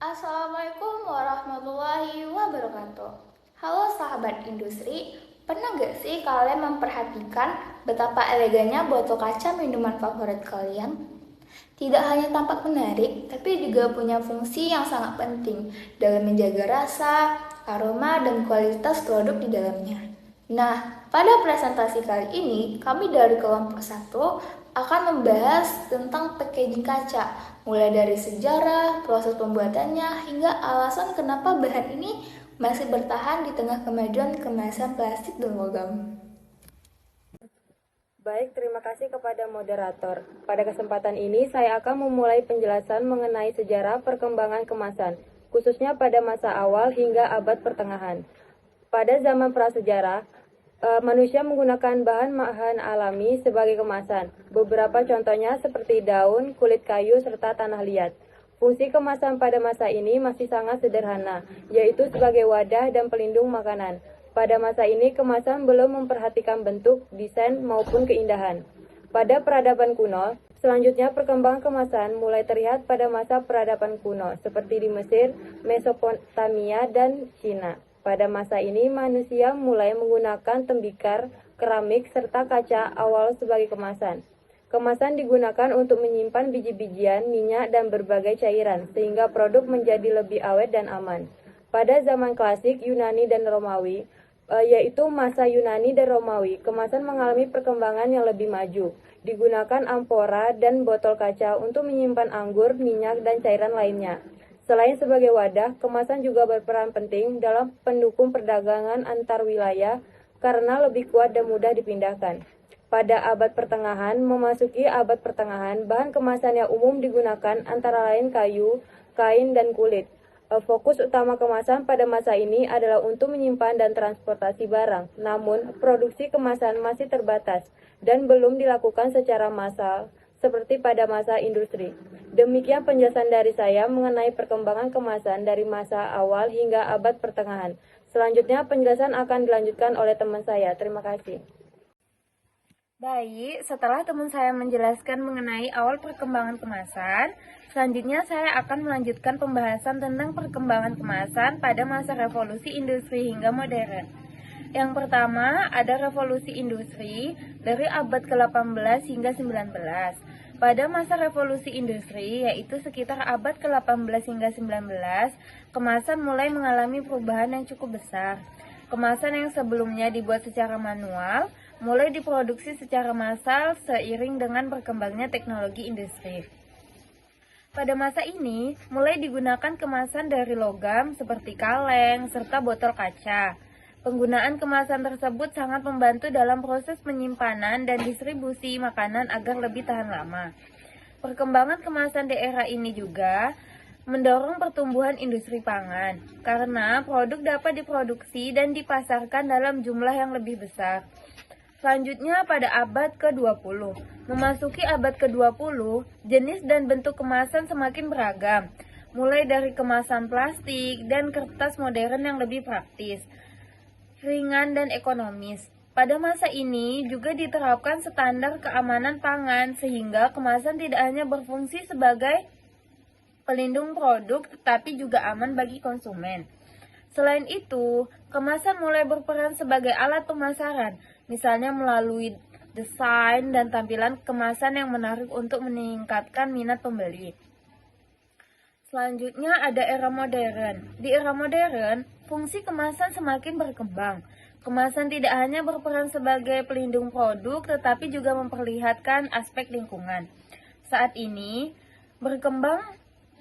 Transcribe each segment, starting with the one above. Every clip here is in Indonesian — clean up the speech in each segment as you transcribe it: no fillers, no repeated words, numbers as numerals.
Assalamualaikum warahmatullahi wabarakatuh. Halo sahabat industri, pernah gak sih kalian memperhatikan betapa elegannya botol kaca minuman favorit kalian? Tidak hanya tampak menarik, tapi juga punya fungsi yang sangat penting dalam menjaga rasa, aroma, dan kualitas produk di dalamnya. Nah, pada presentasi kali ini, kami dari kelompok satu akan membahas tentang packaging kaca, mulai dari sejarah, proses pembuatannya, hingga alasan kenapa bahan ini masih bertahan di tengah kemajuan kemasan plastik dan logam. Baik, terima kasih kepada moderator. Pada kesempatan ini, saya akan memulai penjelasan mengenai sejarah perkembangan kemasan, khususnya pada masa awal hingga abad pertengahan. Pada zaman prasejarah, manusia menggunakan bahan-bahan alami sebagai kemasan. Beberapa contohnya seperti daun, kulit kayu, serta tanah liat. Fungsi kemasan pada masa ini masih sangat sederhana, yaitu sebagai wadah dan pelindung makanan. Pada masa ini, kemasan belum memperhatikan bentuk, desain, maupun keindahan. Pada peradaban kuno, selanjutnya perkembangan kemasan mulai terlihat pada masa peradaban kuno, seperti di Mesir, Mesopotamia, dan Cina. Pada masa ini, manusia mulai menggunakan tembikar, keramik, serta kaca awal sebagai kemasan. Kemasan digunakan untuk menyimpan biji-bijian, minyak, dan berbagai cairan, sehingga produk menjadi lebih awet dan aman. Pada zaman klasik Yunani dan Romawi, yaitu masa Yunani dan Romawi, kemasan mengalami perkembangan yang lebih maju. Digunakan amfora dan botol kaca untuk menyimpan anggur, minyak, dan cairan lainnya. Selain sebagai wadah, kemasan juga berperan penting dalam pendukung perdagangan antar wilayah karena lebih kuat dan mudah dipindahkan. Pada abad pertengahan, memasuki abad pertengahan, bahan kemasan yang umum digunakan antara lain kayu, kain, dan kulit. Fokus utama kemasan pada masa ini adalah untuk menyimpan dan transportasi barang. Namun, produksi kemasan masih terbatas dan belum dilakukan secara massal seperti pada masa industri. Demikian penjelasan dari saya mengenai perkembangan kemasan dari masa awal hingga abad pertengahan. Selanjutnya penjelasan akan dilanjutkan oleh teman saya. Terima kasih. Baik, setelah teman saya menjelaskan mengenai awal perkembangan kemasan, selanjutnya saya akan melanjutkan pembahasan tentang perkembangan kemasan pada masa revolusi industri hingga modern. Yang pertama, ada revolusi industri dari abad ke-18 hingga 19. Pada masa revolusi industri, yaitu sekitar abad ke-18 hingga 19, kemasan mulai mengalami perubahan yang cukup besar. Kemasan yang sebelumnya dibuat secara manual mulai diproduksi secara massal seiring dengan berkembangnya teknologi industri. Pada masa ini, mulai digunakan kemasan dari logam seperti kaleng serta botol kaca. Penggunaan kemasan tersebut sangat membantu dalam proses penyimpanan dan distribusi makanan agar lebih tahan lama. Perkembangan kemasan di era ini juga mendorong pertumbuhan industri pangan, karena produk dapat diproduksi dan dipasarkan dalam jumlah yang lebih besar. Selanjutnya pada abad ke-20. Memasuki abad ke-20, jenis dan bentuk kemasan semakin beragam, mulai dari kemasan plastik dan kertas modern yang lebih praktis, ringan dan ekonomis. Pada masa ini juga diterapkan standar keamanan pangan sehingga kemasan tidak hanya berfungsi sebagai pelindung produk tetapi juga aman bagi konsumen. Selain itu, kemasan mulai berperan sebagai alat pemasaran, misalnya melalui desain dan tampilan kemasan yang menarik untuk meningkatkan minat pembeli. Selanjutnya ada era modern. Di era modern, fungsi kemasan semakin berkembang. Kemasan tidak hanya berperan sebagai pelindung produk, tetapi juga memperlihatkan aspek lingkungan. Saat ini, berkembang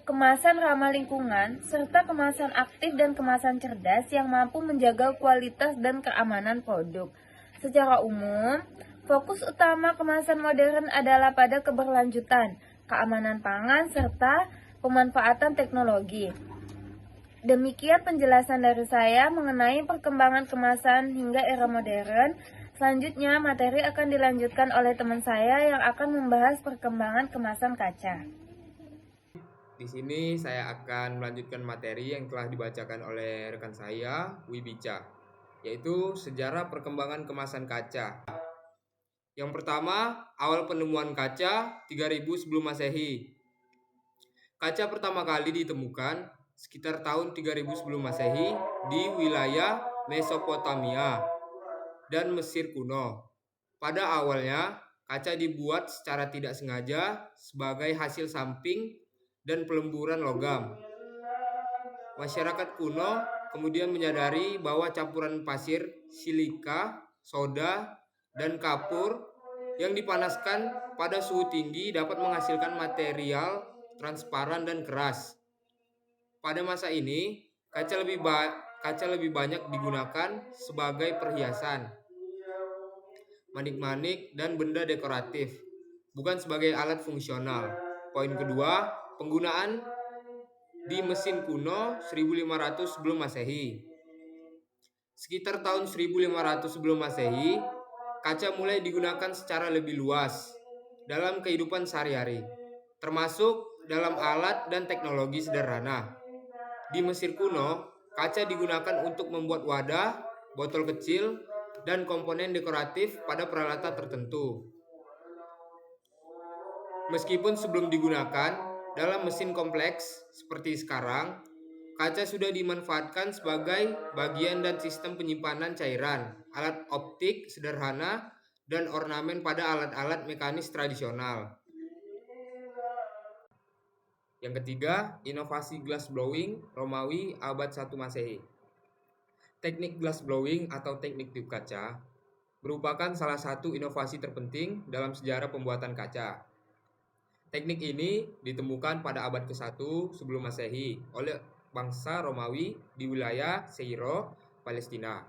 kemasan ramah lingkungan, serta kemasan aktif dan kemasan cerdas yang mampu menjaga kualitas dan keamanan produk. Secara umum, fokus utama kemasan modern adalah pada keberlanjutan, keamanan pangan, serta pemanfaatan teknologi. Demikian penjelasan dari saya mengenai perkembangan kemasan hingga era modern. Selanjutnya, materi akan dilanjutkan oleh teman saya yang akan membahas perkembangan kemasan kaca. Di sini saya akan melanjutkan materi yang telah dibacakan oleh rekan saya, Wibica, yaitu sejarah perkembangan kemasan kaca. Yang pertama, awal penemuan kaca 3000 sebelum Masehi. Kaca pertama kali ditemukan sekitar tahun 3000 sebelum Masehi di wilayah Mesopotamia dan Mesir kuno. Pada awalnya, kaca dibuat secara tidak sengaja sebagai hasil samping dan pelemburan logam. Masyarakat kuno kemudian menyadari bahwa campuran pasir, silika, soda, dan kapur yang dipanaskan pada suhu tinggi dapat menghasilkan material transparan dan keras. Pada masa ini, kaca lebih banyak digunakan sebagai perhiasan, manik-manik, dan benda dekoratif, bukan sebagai alat fungsional. Poin kedua, penggunaan di mesin kuno 1500 sebelum Masehi. Sekitar tahun 1500 sebelum Masehi, kaca mulai digunakan secara lebih luas dalam kehidupan sehari-hari, termasuk dalam alat dan teknologi sederhana. Di Mesir kuno, kaca digunakan untuk membuat wadah, botol kecil, dan komponen dekoratif pada peralatan tertentu. Meskipun sebelum digunakan dalam mesin kompleks seperti sekarang, kaca sudah dimanfaatkan sebagai bagian dan sistem penyimpanan cairan, alat optik sederhana, dan ornamen pada alat-alat mekanis tradisional. Yang ketiga, inovasi glassblowing Romawi abad 1 Masehi. Teknik glassblowing atau teknik tiup kaca merupakan salah satu inovasi terpenting dalam sejarah pembuatan kaca. Teknik ini ditemukan pada abad ke-1 sebelum Masehi oleh bangsa Romawi di wilayah Seiro, Palestina.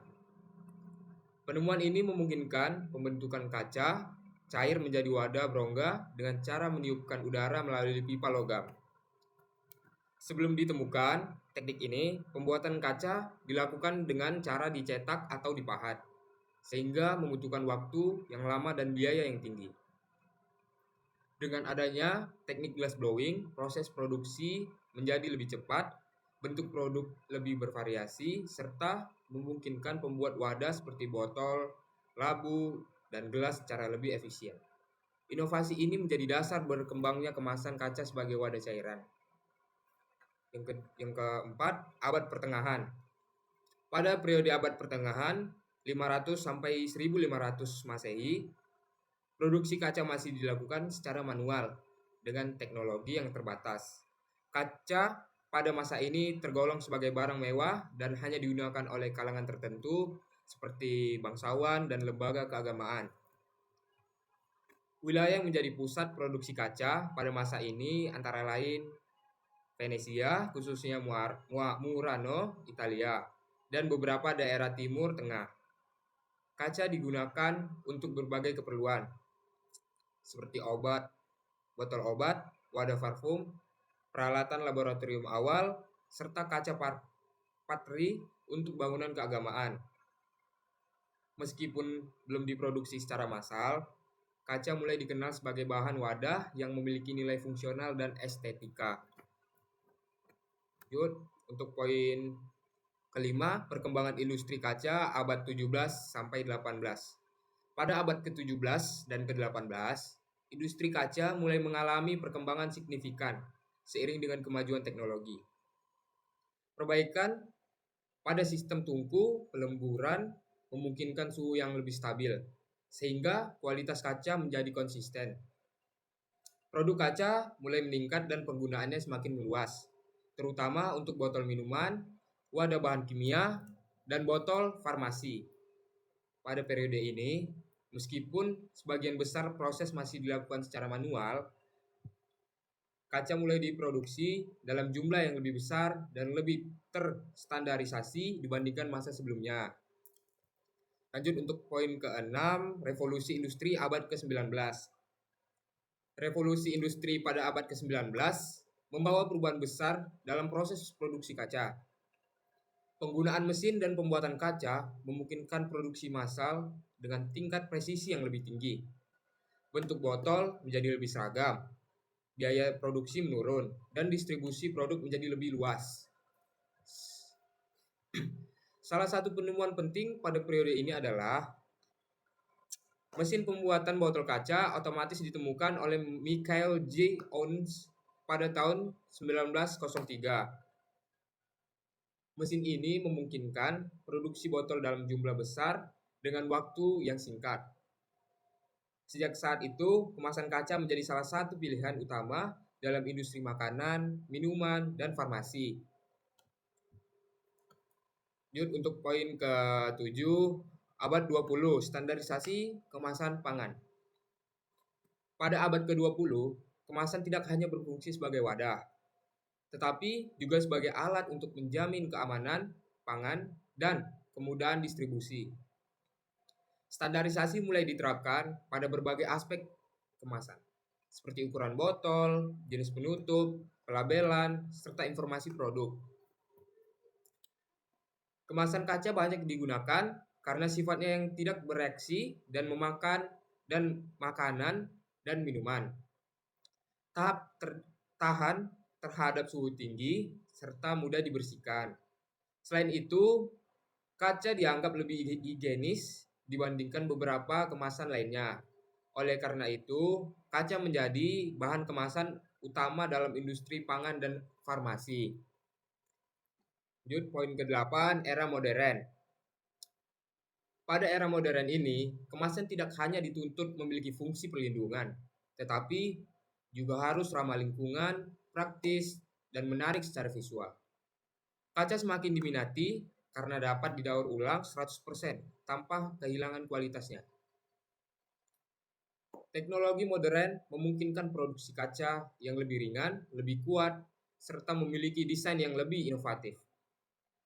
Penemuan ini memungkinkan pembentukan kaca cair menjadi wadah berongga dengan cara meniupkan udara melalui pipa logam. Sebelum ditemukan teknik ini, pembuatan kaca dilakukan dengan cara dicetak atau dipahat, sehingga membutuhkan waktu yang lama dan biaya yang tinggi. Dengan adanya teknik glassblowing, proses produksi menjadi lebih cepat, bentuk produk lebih bervariasi, serta memungkinkan pembuat wadah seperti botol, labu, dan gelas secara lebih efisien. Inovasi ini menjadi dasar berkembangnya kemasan kaca sebagai wadah cairan. Yang keempat, abad pertengahan. Pada periode abad pertengahan, 500 sampai 1500 Masehi, produksi kaca masih dilakukan secara manual dengan teknologi yang terbatas. Kaca pada masa ini tergolong sebagai barang mewah dan hanya digunakan oleh kalangan tertentu seperti bangsawan dan lembaga keagamaan. Wilayah yang menjadi pusat produksi kaca pada masa ini antara lain Venesia, khususnya Murano, Italia, dan beberapa daerah timur tengah. Kaca digunakan untuk berbagai keperluan, seperti obat, botol obat, wadah parfum, peralatan laboratorium awal, serta kaca patri untuk bangunan keagamaan. Meskipun belum diproduksi secara massal, kaca mulai dikenal sebagai bahan wadah yang memiliki nilai fungsional dan estetika. Lanjut, untuk poin kelima, perkembangan industri kaca abad 17 sampai 18. Pada abad ke-17 dan ke-18, industri kaca mulai mengalami perkembangan signifikan seiring dengan kemajuan teknologi. Perbaikan pada sistem tungku pelemburan memungkinkan suhu yang lebih stabil, sehingga kualitas kaca menjadi konsisten. Produk kaca mulai meningkat dan penggunaannya semakin meluas, terutama untuk botol minuman, wadah bahan kimia, dan botol farmasi. Pada periode ini, meskipun sebagian besar proses masih dilakukan secara manual, kaca mulai diproduksi dalam jumlah yang lebih besar dan lebih terstandarisasi dibandingkan masa sebelumnya. Lanjut untuk poin ke-6, revolusi industri abad ke-19. Revolusi industri pada abad ke-19 membawa perubahan besar dalam proses produksi kaca. Penggunaan mesin dan pembuatan kaca memungkinkan produksi massal dengan tingkat presisi yang lebih tinggi. Bentuk botol menjadi lebih seragam, biaya produksi menurun, dan distribusi produk menjadi lebih luas. Salah satu penemuan penting pada periode ini adalah mesin pembuatan botol kaca otomatis ditemukan oleh Michael J. Owens pada tahun 1903. Mesin ini memungkinkan produksi botol dalam jumlah besar dengan waktu yang singkat. Sejak saat itu, kemasan kaca menjadi salah satu pilihan utama dalam industri makanan, minuman, dan farmasi. Lanjut untuk poin ke-7, abad 20, standarisasi kemasan pangan. Pada abad ke-20, kemasan tidak hanya berfungsi sebagai wadah, tetapi juga sebagai alat untuk menjamin keamanan pangan dan kemudahan distribusi. Standarisasi mulai diterapkan pada berbagai aspek kemasan, seperti ukuran botol, jenis penutup, pelabelan, serta informasi produk. Kemasan kaca banyak digunakan karena sifatnya yang tidak bereaksi dan memakan dan makanan dan minuman. Tahan terhadap suhu tinggi serta mudah dibersihkan. Selain itu, kaca dianggap lebih higienis dibandingkan beberapa kemasan lainnya. Oleh karena itu, kaca menjadi bahan kemasan utama dalam industri pangan dan farmasi. Lanjut poin ke-8, era modern. Pada era modern ini, kemasan tidak hanya dituntut memiliki fungsi perlindungan, tetapi juga harus ramah lingkungan, praktis, dan menarik secara visual. Kaca semakin diminati karena dapat didaur ulang 100% tanpa kehilangan kualitasnya. Teknologi modern memungkinkan produksi kaca yang lebih ringan, lebih kuat, serta memiliki desain yang lebih inovatif.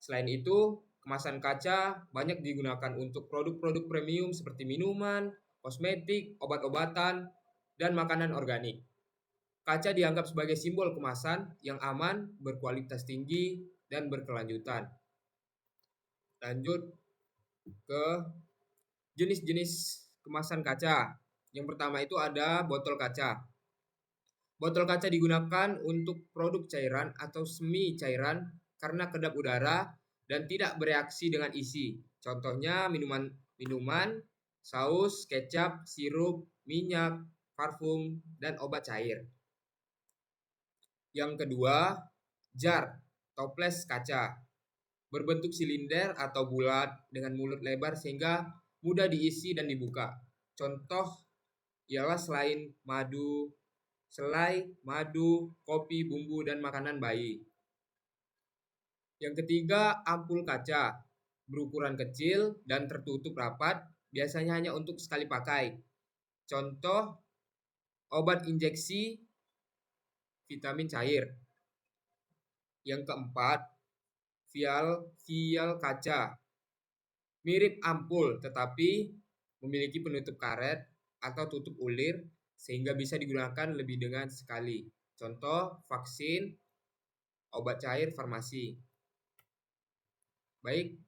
Selain itu, kemasan kaca banyak digunakan untuk produk-produk premium seperti minuman, kosmetik, obat-obatan, dan makanan organik. Kaca dianggap sebagai simbol kemasan yang aman, berkualitas tinggi, dan berkelanjutan. Lanjut ke jenis-jenis kemasan kaca. Yang pertama itu ada botol kaca. Botol kaca digunakan untuk produk cairan atau semi cairan karena kedap udara dan tidak bereaksi dengan isi. Contohnya minuman, saus, kecap, sirup, minyak, parfum, dan obat cair. Yang kedua, jar, toples kaca. Berbentuk silinder atau bulat dengan mulut lebar sehingga mudah diisi dan dibuka. Contoh ialah selai, madu, kopi, bumbu, dan makanan bayi. Yang ketiga, ampul kaca. Berukuran kecil dan tertutup rapat, biasanya hanya untuk sekali pakai. Contoh, obat injeksi vitamin cair. Yang keempat, vial kaca. Mirip ampul tetapi memiliki penutup karet atau tutup ulir sehingga bisa digunakan lebih dengan sekali. Contoh, vaksin, obat cair, farmasi. Materi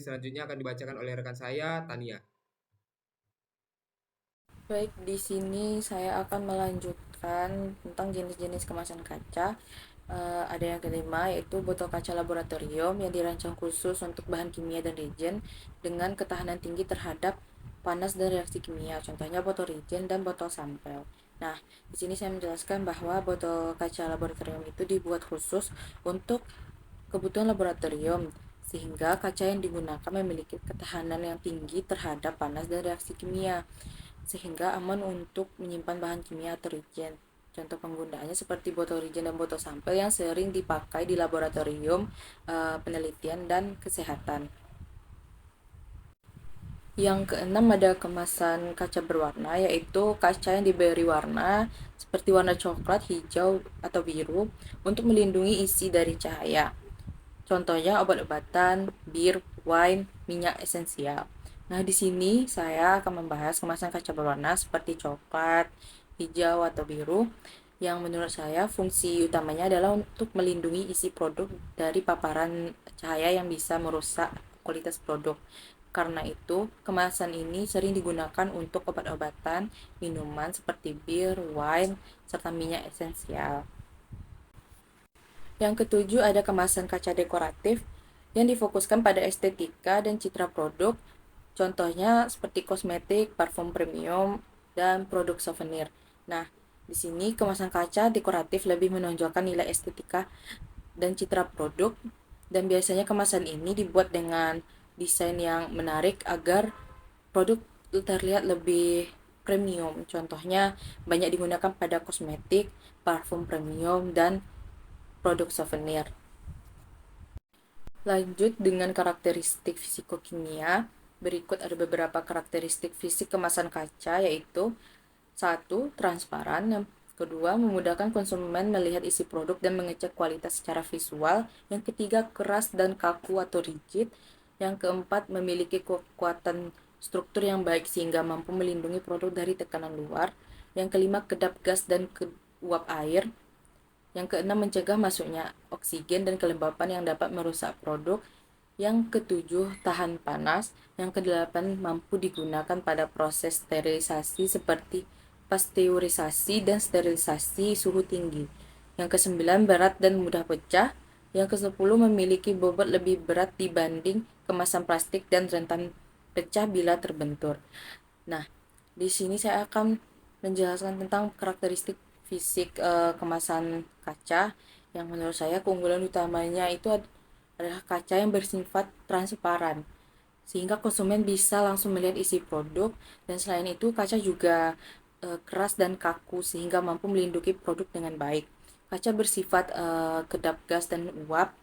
selanjutnya akan dibacakan oleh rekan saya, Tania. Baik, di sini saya akan melanjutkan tentang jenis-jenis kemasan kaca. Ada yang kelima, yaitu botol kaca laboratorium yang dirancang khusus untuk bahan kimia dan reagen dengan ketahanan tinggi terhadap panas dan reaksi kimia. Contohnya botol reagen dan botol sampel. Nah, di sini saya menjelaskan bahwa botol kaca laboratorium itu dibuat khusus untuk kebutuhan laboratorium, sehingga kaca yang digunakan memiliki ketahanan yang tinggi terhadap panas dan reaksi kimia, sehingga aman untuk menyimpan bahan kimia atau reagen. Contoh penggunaannya seperti botol reagen dan botol sampel yang sering dipakai di laboratorium penelitian dan kesehatan. Yang keenam ada kemasan kaca berwarna, yaitu kaca yang diberi warna seperti warna coklat, hijau, atau biru untuk melindungi isi dari cahaya. Contohnya obat-obatan, bir, wine, minyak esensial. Nah, di sini saya akan membahas kemasan kaca berwarna seperti coklat, hijau, atau biru yang menurut saya fungsi utamanya adalah untuk melindungi isi produk dari paparan cahaya yang bisa merusak kualitas produk. Karena itu, kemasan ini sering digunakan untuk obat-obatan, minuman seperti bir, wine, serta minyak esensial. Yang ketujuh ada kemasan kaca dekoratif yang difokuskan pada estetika dan citra produk. Contohnya seperti kosmetik, parfum premium, dan produk souvenir. Nah, di sini kemasan kaca dekoratif lebih menonjolkan nilai estetika dan citra produk, dan biasanya kemasan ini dibuat dengan desain yang menarik agar produk terlihat lebih premium. Contohnya banyak digunakan pada kosmetik, parfum premium, dan produk souvenir. Lanjut dengan karakteristik fisikokimia. Berikut ada beberapa karakteristik fisik kemasan kaca, yaitu 1. Transparan. Yang kedua, memudahkan konsumen melihat isi produk dan mengecek kualitas secara visual. Yang ketiga, keras dan kaku atau rigid. Yang keempat, memiliki kekuatan struktur yang baik sehingga mampu melindungi produk dari tekanan luar. Yang kelima, kedap gas dan uap air. Yang keenam, mencegah masuknya oksigen dan kelembapan yang dapat merusak produk. Yang ketujuh, tahan panas. Yang kedelapan, mampu digunakan pada proses sterilisasi seperti pasteurisasi dan sterilisasi suhu tinggi. Yang kesembilan, berat dan mudah pecah. Yang kesepuluh, memiliki bobot lebih berat dibanding kemasan plastik dan rentan pecah bila terbentur. Nah, di sini saya akan menjelaskan tentang karakteristik fisik kemasan kaca yang menurut saya keunggulan utamanya itu adalah kaca yang bersifat transparan sehingga konsumen bisa langsung melihat isi produk, dan selain itu kaca juga keras dan kaku sehingga mampu melindungi produk dengan baik. Kaca bersifat kedap gas dan uap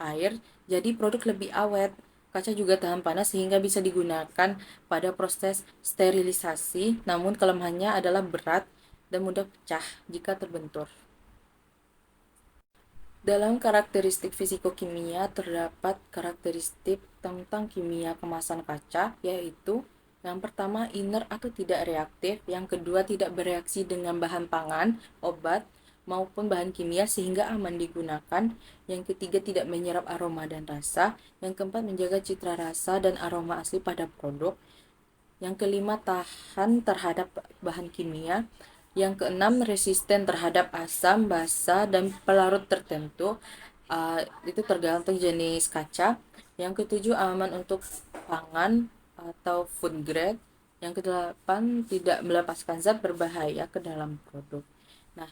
air, jadi produk lebih awet. Kaca juga tahan panas sehingga bisa digunakan pada proses sterilisasi, namun kelemahannya adalah berat dan mudah pecah jika terbentur. Dalam karakteristik fisikokimia terdapat karakteristik tentang kimia kemasan kaca, yaitu yang pertama, inert atau tidak reaktif. Yang kedua, tidak bereaksi dengan bahan pangan, obat, maupun bahan kimia sehingga aman digunakan. Yang ketiga, tidak menyerap aroma dan rasa. Yang keempat, menjaga citra rasa dan aroma asli pada produk. Yang kelima, tahan terhadap bahan kimia. Yang keenam, resisten terhadap asam, basa, dan pelarut tertentu. Itu tergantung jenis kaca. Yang ketujuh, aman untuk pangan atau food grade. Yang kedelapan, tidak melepaskan zat berbahaya ke dalam produk. Nah,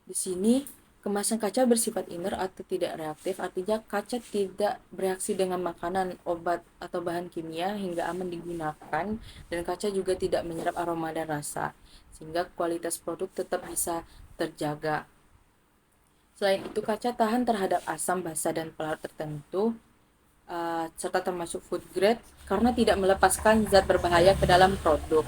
di sini kemasan kaca bersifat inert atau tidak reaktif, artinya kaca tidak bereaksi dengan makanan, obat, atau bahan kimia hingga aman digunakan, dan kaca juga tidak menyerap aroma dan rasa, sehingga kualitas produk tetap bisa terjaga. Selain itu, kaca tahan terhadap asam, basa, dan pelarut tertentu, serta termasuk food grade, karena tidak melepaskan zat berbahaya ke dalam produk.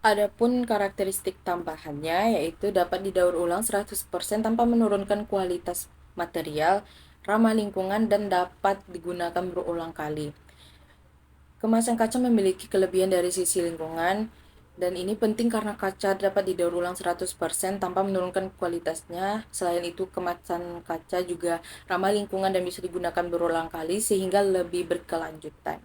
Adapun karakteristik tambahannya yaitu dapat didaur ulang 100% tanpa menurunkan kualitas material, ramah lingkungan, dan dapat digunakan berulang kali. Kemasan kaca memiliki kelebihan dari sisi lingkungan, dan ini penting karena kaca dapat didaur ulang 100% tanpa menurunkan kualitasnya. Selain itu, kemasan kaca juga ramah lingkungan dan bisa digunakan berulang kali sehingga lebih berkelanjutan.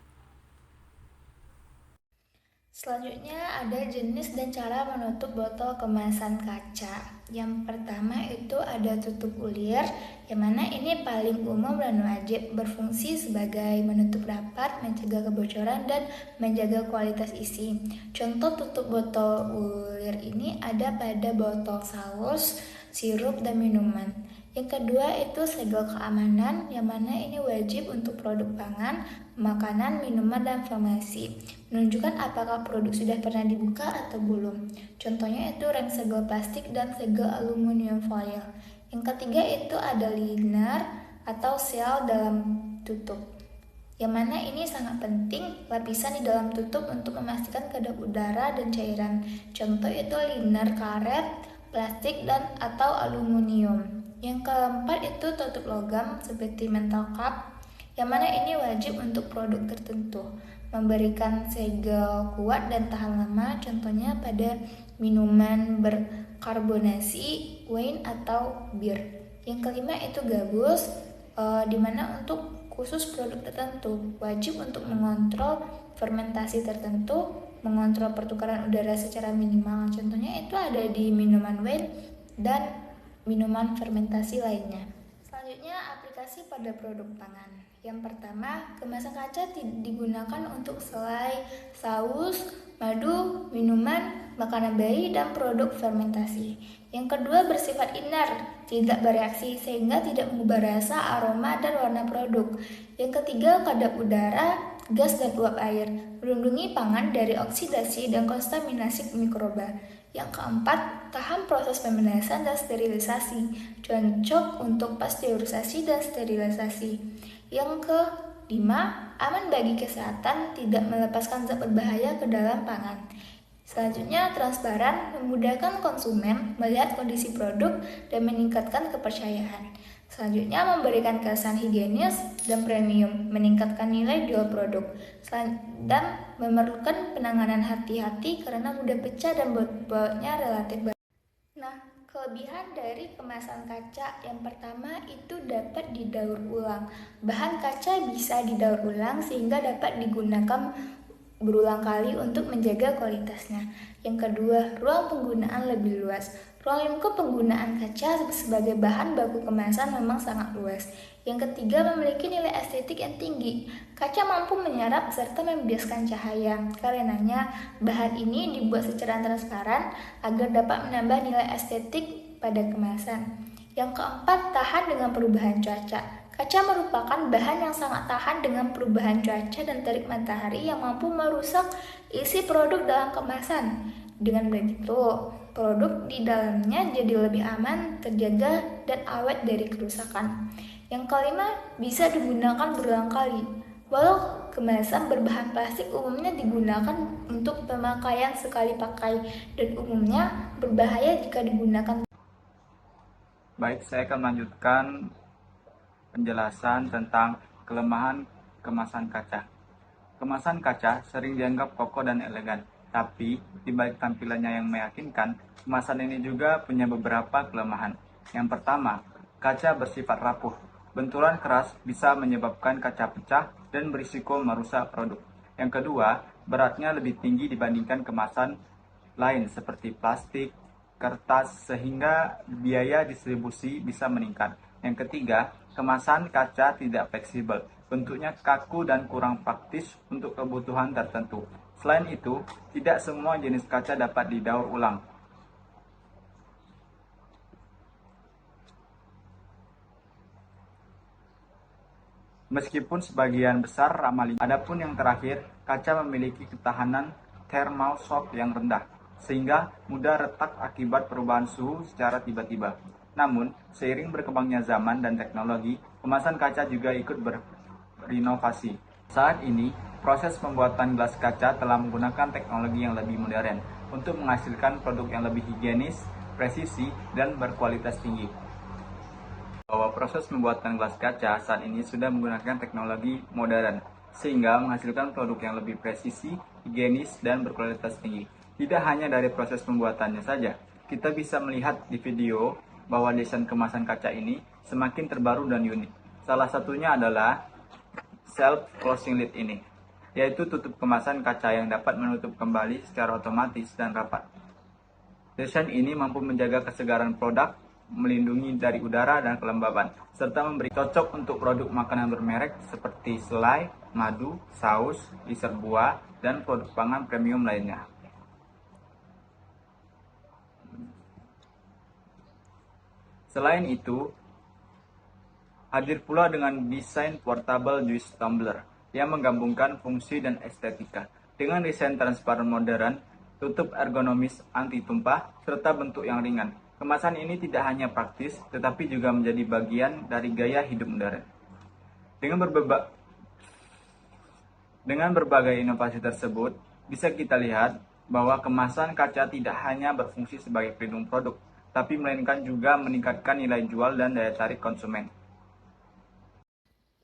Selanjutnya ada jenis dan cara menutup botol kemasan kaca. Yang pertama itu ada tutup ulir, yang mana ini paling umum dan wajib, berfungsi sebagai menutup rapat, mencegah kebocoran, dan menjaga kualitas isi. Contoh tutup botol ulir ini ada pada botol saus, sirup, dan minuman. Yang kedua itu segel keamanan, yang mana ini wajib untuk produk pangan, makanan, minuman, dan farmasi, menunjukkan apakah produk sudah pernah dibuka atau belum. Contohnya itu rem segel plastik dan segel aluminium foil. Yang ketiga itu ada liner atau seal dalam tutup, yang mana ini sangat penting lapisan di dalam tutup untuk memastikan kedap udara dan cairan. Contoh itu liner karet, plastik, dan atau aluminium. Yang keempat itu tutup logam seperti mental cup, yang mana ini wajib untuk produk tertentu, memberikan segel kuat dan tahan lama, contohnya pada minuman berkarbonasi, wine, atau bir. Yang kelima itu gabus, di mana untuk khusus produk tertentu, wajib untuk mengontrol fermentasi tertentu, mengontrol pertukaran udara secara minimal, contohnya itu ada di minuman wine dan minuman fermentasi lainnya. Selanjutnya, aplikasi pada produk pangan. Yang pertama, kemasan kaca digunakan untuk selai, saus, madu, minuman, makanan bayi, dan produk fermentasi. Yang kedua bersifat inert, tidak bereaksi sehingga tidak mengubah rasa, aroma, dan warna produk. Yang ketiga kadar udara, gas, dan uap air, melindungi pangan dari oksidasi dan kontaminasi mikroba. Yang keempat, tahan proses pemanasan dan sterilisasi, cocok untuk pasteurisasi dan sterilisasi. Yang kelima, aman bagi kesehatan, tidak melepaskan zat berbahaya ke dalam pangan. Selanjutnya, transparan, memudahkan konsumen melihat kondisi produk dan meningkatkan kepercayaan. Selanjutnya, memberikan kesan higienis dan premium, meningkatkan nilai jual produk, dan memerlukan penanganan hati-hati karena mudah pecah dan bobotnya relatif baik. Nah, kelebihan dari kemasan kaca yang pertama itu dapat didaur ulang. Bahan kaca bisa didaur ulang sehingga dapat digunakan berulang kali untuk menjaga kualitasnya. Yang kedua, ruang penggunaan lebih luas. Ruang lingkup penggunaan kaca sebagai bahan baku kemasan memang sangat luas. Yang ketiga, memiliki nilai estetik yang tinggi. Kaca mampu menyerap serta membiaskan cahaya. Karenanya, bahan ini dibuat secara transparan agar dapat menambah nilai estetik pada kemasan. Yang keempat, tahan dengan perubahan cuaca. Kaca merupakan bahan yang sangat tahan dengan perubahan cuaca dan terik matahari yang mampu merusak isi produk dalam kemasan. Dengan begitu, produk di dalamnya jadi lebih aman, terjaga, dan awet dari kerusakan. Yang kelima, bisa digunakan berulang kali. Walau kemasan berbahan plastik umumnya digunakan untuk pemakaian sekali pakai dan umumnya berbahaya jika digunakan. Baik, saya akan melanjutkan penjelasan tentang kelemahan kemasan kaca. Kemasan kaca sering dianggap kokoh dan elegan, tapi di balik tampilannya yang meyakinkan, kemasan ini juga punya beberapa kelemahan. Yang pertama, kaca bersifat rapuh. Benturan keras bisa menyebabkan kaca pecah dan berisiko merusak produk. Yang kedua, beratnya lebih tinggi dibandingkan kemasan lain seperti plastik, kertas, sehingga biaya distribusi bisa meningkat. Yang ketiga, kemasan kaca tidak fleksibel, bentuknya kaku dan kurang praktis untuk kebutuhan tertentu. Selain itu, tidak semua jenis kaca dapat didaur ulang. Meskipun sebagian besar ramah lingkungan. Adapun yang terakhir, kaca memiliki ketahanan thermal shock yang rendah, sehingga mudah retak akibat perubahan suhu secara tiba-tiba. Namun, seiring berkembangnya zaman dan teknologi, kemasan kaca juga ikut berinovasi. Saat ini, proses pembuatan gelas kaca telah menggunakan teknologi yang lebih modern untuk menghasilkan produk yang lebih higienis, presisi, dan berkualitas tinggi. Bahwa proses pembuatan gelas kaca saat ini sudah menggunakan teknologi modern, sehingga menghasilkan produk yang lebih presisi, higienis, dan berkualitas tinggi. Tidak hanya dari proses pembuatannya saja, kita bisa melihat di video bahwa desain kemasan kaca ini semakin terbaru dan unik. Salah satunya adalah self closing lid ini, yaitu tutup kemasan kaca yang dapat menutup kembali secara otomatis dan rapat. Desain ini mampu menjaga kesegaran produk, melindungi dari udara dan kelembaban, serta memberi cocok untuk produk makanan bermerek seperti selai, madu, saus, dessert buah, dan produk pangan premium lainnya. Selain itu, hadir pula dengan desain portable juice tumbler yang menggabungkan fungsi dan estetika. Dengan desain transparan modern, tutup ergonomis anti tumpah, serta bentuk yang ringan. Kemasan ini tidak hanya praktis, tetapi juga menjadi bagian dari gaya hidup modern. Dengan berbagai inovasi tersebut, bisa kita lihat bahwa kemasan kaca tidak hanya berfungsi sebagai pelindung produk, tapi melainkan juga meningkatkan nilai jual dan daya tarik konsumen.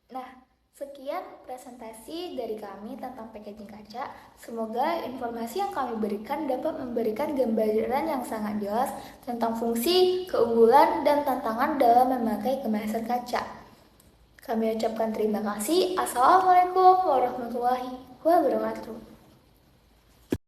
Nah, sekian presentasi dari kami tentang packaging kaca. Semoga informasi yang kami berikan dapat memberikan gambaran yang sangat jelas tentang fungsi, keunggulan, dan tantangan dalam memakai kemasan kaca. Kami ucapkan terima kasih. Assalamualaikum warahmatullahi wabarakatuh.